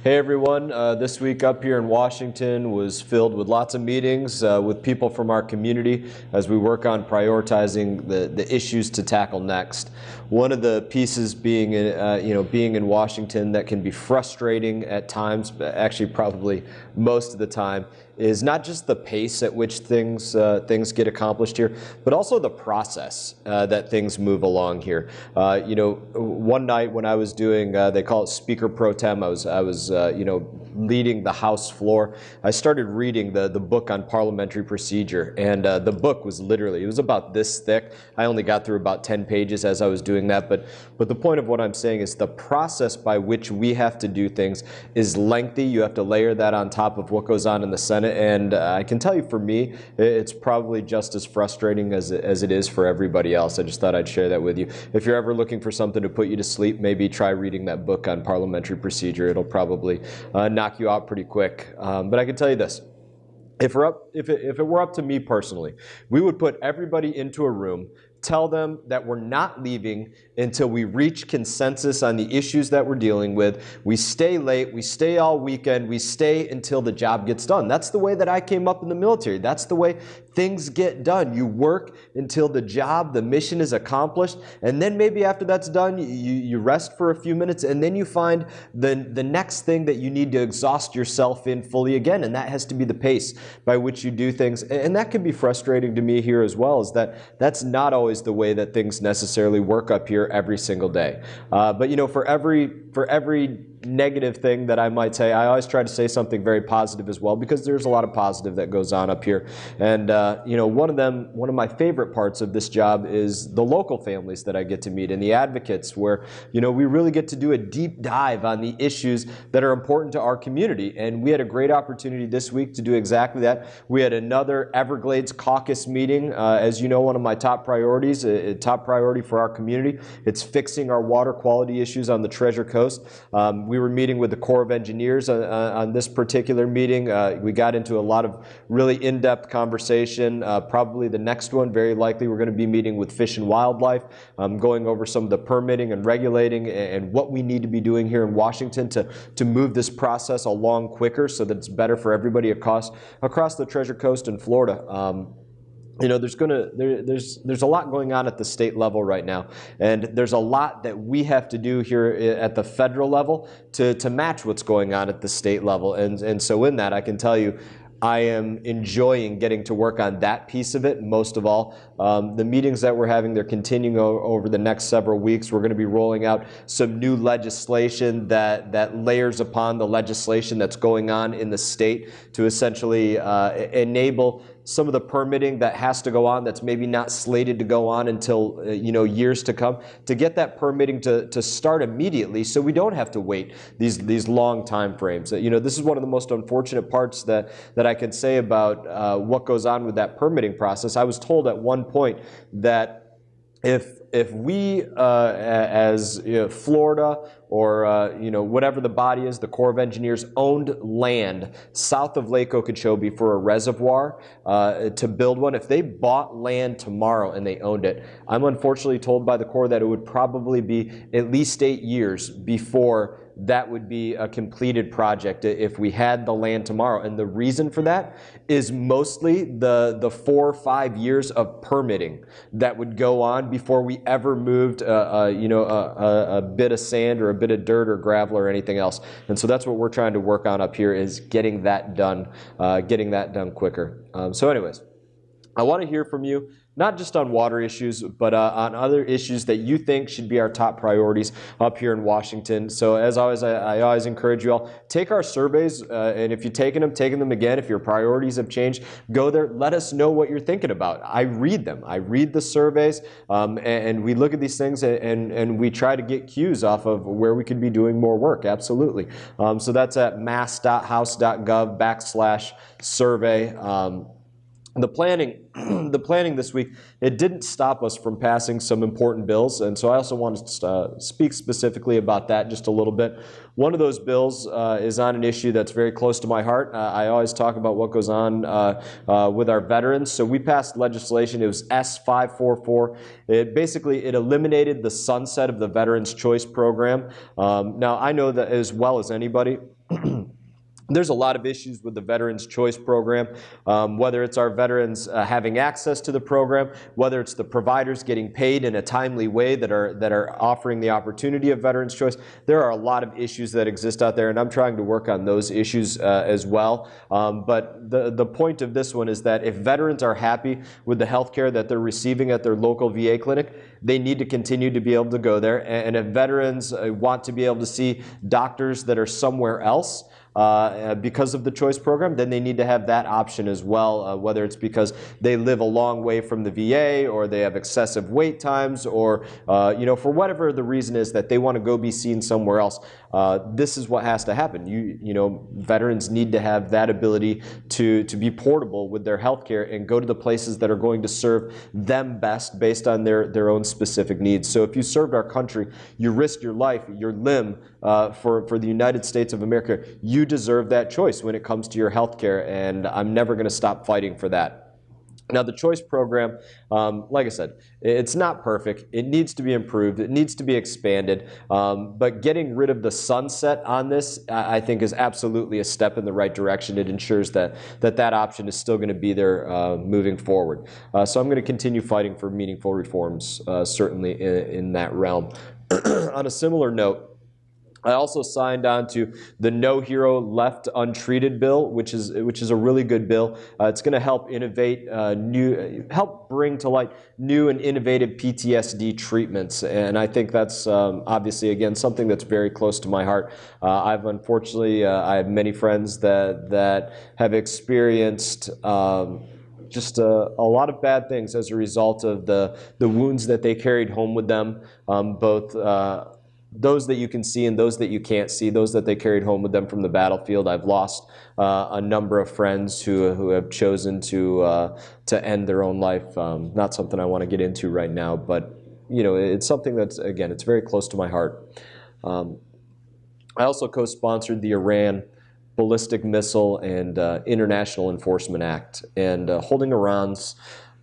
Hey everyone, this week up here in Washington was filled with lots of meetings with people from our community as we work on prioritizing the issues to tackle next. One of the pieces being, being in Washington that can be frustrating at times, but actually probably most of the time, is not just the pace at which things get accomplished here, but also the process that things move along here. One night when I was doing, they call it speaker pro tem, I was leading the House floor. I started reading the book on parliamentary procedure, and the book was literally, it was about this thick. I only got through about 10 pages as I was doing that, but the point of what I'm saying is the process by which we have to do things is lengthy. You have to layer that on top of what goes on in the Senate, and I can tell you for me, it's probably just as frustrating as it is for everybody else. I just thought I'd share that with you. If you're ever looking for something to put you to sleep, maybe try reading that book on parliamentary procedure. It'll probably knock you out pretty quick. But I can tell you this. If it were up to me personally, we would put everybody into a room, tell them that we're not leaving until we reach consensus on the issues that we're dealing with. We stay late, we stay all weekend, we stay until the job gets done. That's the way that I came up in the military. That's the way things get done. You work until the job, the mission is accomplished, and then maybe after that's done, you rest for a few minutes, and then you find the next thing that you need to exhaust yourself in fully again, and that has to be the pace by which you do things. And that can be frustrating to me here as well, is that that's not always the way that things necessarily work up here every single day. But for every negative thing that I might say, I always try to say something very positive as well, because there's a lot of positive that goes on up here. And one of my favorite parts of this job is the local families that I get to meet and the advocates, where we really get to do a deep dive on the issues that are important to our community. And we had a great opportunity this week to do exactly that. We had another Everglades Caucus meeting. As you know, one of my top priorities, a top priority for our community, it's fixing our water quality issues on the Treasure Coast. We were meeting with the Corps of Engineers on this particular meeting. We got into a lot of really in-depth conversation. Probably the next one, very likely, we're going to be meeting with Fish and Wildlife, going over some of the permitting and regulating and what we need to be doing here in Washington to move this process along quicker so that it's better for everybody across the Treasure Coast in Florida. There's a lot going on at the state level right now, and there's a lot that we have to do here at the federal level to match what's going on at the state level. And so in that, I can tell you, I am enjoying getting to work on that piece of it most of all. The meetings that we're having, they're continuing over the next several weeks. We're going to be rolling out some new legislation that layers upon the legislation that's going on in the state to essentially enable some of the permitting that has to go on that's maybe not slated to go on until years to come, to get that permitting to start immediately, so we don't have to wait these long time frames. This is one of the most unfortunate parts that I can say about what goes on with that permitting process. I was told at one point that if we as Florida or whatever the body is, the Corps of Engineers, owned land south of Lake Okeechobee for a reservoir to build one, if they bought land tomorrow and they owned it, I'm unfortunately told by the Corps that it would probably be at least 8 years before that would be a completed project if we had the land tomorrow. And the reason for that is mostly the 4 or 5 years of permitting that would go on before we ever moved a bit of sand or a bit of dirt or gravel or anything else. And so that's what we're trying to work on up here, is getting that done quicker. So anyways, I want to hear from you, not just on water issues, but on other issues that you think should be our top priorities up here in Washington. So as always, I always encourage you all, take our surveys, and if you've taken them again. If your priorities have changed, go there, let us know what you're thinking about. I read them. I read the surveys, and we look at these things, and we try to get cues off of where we could be doing more work, absolutely. So that's at mass.house.gov/survey. The planning this week, it didn't stop us from passing some important bills, and so I also want to speak specifically about that just a little bit. One of those bills is on an issue that's very close to my heart. I always talk about what goes on with our veterans. So we passed legislation. It was S544. It eliminated the sunset of the Veterans Choice Program. Now, I know that as well as anybody, There's a lot of issues with the Veterans Choice Program, whether it's our veterans having access to the program, whether it's the providers getting paid in a timely way that are offering the opportunity of Veterans Choice. There are a lot of issues that exist out there, and I'm trying to work on those issues as well. But the point of this one is that if veterans are happy with the health care that they're receiving at their local VA clinic, they need to continue to be able to go there. And if veterans want to be able to see doctors that are somewhere else, because of the choice program, then they need to have that option as well, whether it's because they live a long way from the VA or they have excessive wait times or, for whatever the reason is that they want to go be seen somewhere else. This is what has to happen. Veterans need to have that ability to be portable with their health care and go to the places that are going to serve them best based on their own specific needs. So if you served our country, you risked your life, your limb for the United States of America, you deserve that choice when it comes to your health care, and I'm never going to stop fighting for that. Now, the choice program, like I said, it's not perfect. It needs to be improved. It needs to be expanded. But getting rid of the sunset on this, I think, is absolutely a step in the right direction. It ensures that option is still going to be there moving forward. So I'm going to continue fighting for meaningful reforms, certainly in that realm. On a similar note, I also signed on to the No Hero Left Untreated bill, which is a really good bill. It's going to help help bring to light new and innovative PTSD treatments, and I think that's obviously again something that's very close to my heart. I have many friends that have experienced just a lot of bad things as a result of the wounds that they carried home with them, both those that you can see and those that you can't see, those that they carried home with them from the battlefield. I've lost a number of friends who have chosen to end their own life. Not something I want to get into right now, but it's something that's, again, it's very close to my heart. I also co-sponsored the Iran Ballistic Missile and International Enforcement Act, and holding Iran's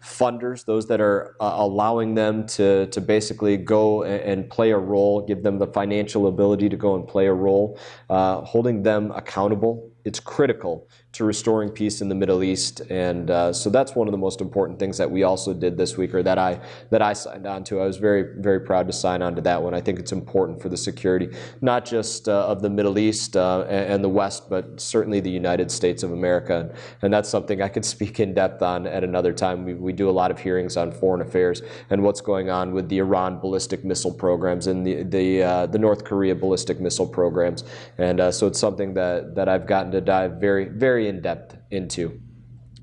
funders, those that are allowing them to basically go and play a role, give them the financial ability to go and play a role, holding them accountable. It's critical to restoring peace in the Middle East, and so that's one of the most important things that we also did this week, or that I signed on to. I was very, very proud to sign on to that one. I think it's important for the security, not just of the Middle East and the West, but certainly the United States of America, and that's something I could speak in depth on at another time. We do a lot of hearings on foreign affairs and what's going on with the Iran ballistic missile programs and the North Korea ballistic missile programs, and so it's something that I've gotten to dive very, very in depth into.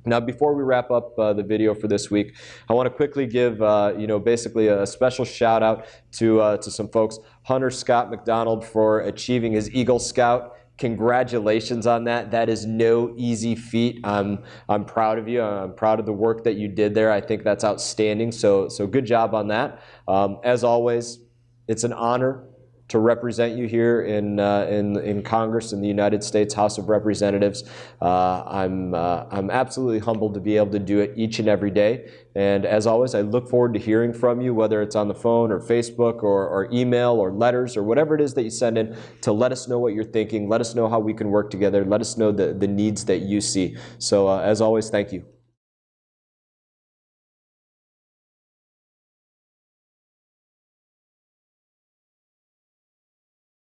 Now, before we wrap up the video for this week, I want to quickly give, basically a special shout out to some folks. Hunter Scott McDonald for achieving his Eagle Scout. Congratulations on that. That is no easy feat. I'm proud of you. I'm proud of the work that you did there. I think that's outstanding. So good job on that. As always, it's an honor to represent you here in Congress, in the United States House of Representatives. I'm absolutely humbled to be able to do it each and every day. And as always, I look forward to hearing from you, whether it's on the phone or Facebook or email or letters or whatever it is that you send in, to let us know what you're thinking. Let us know how we can work together. Let us know the needs that you see. So as always, thank you.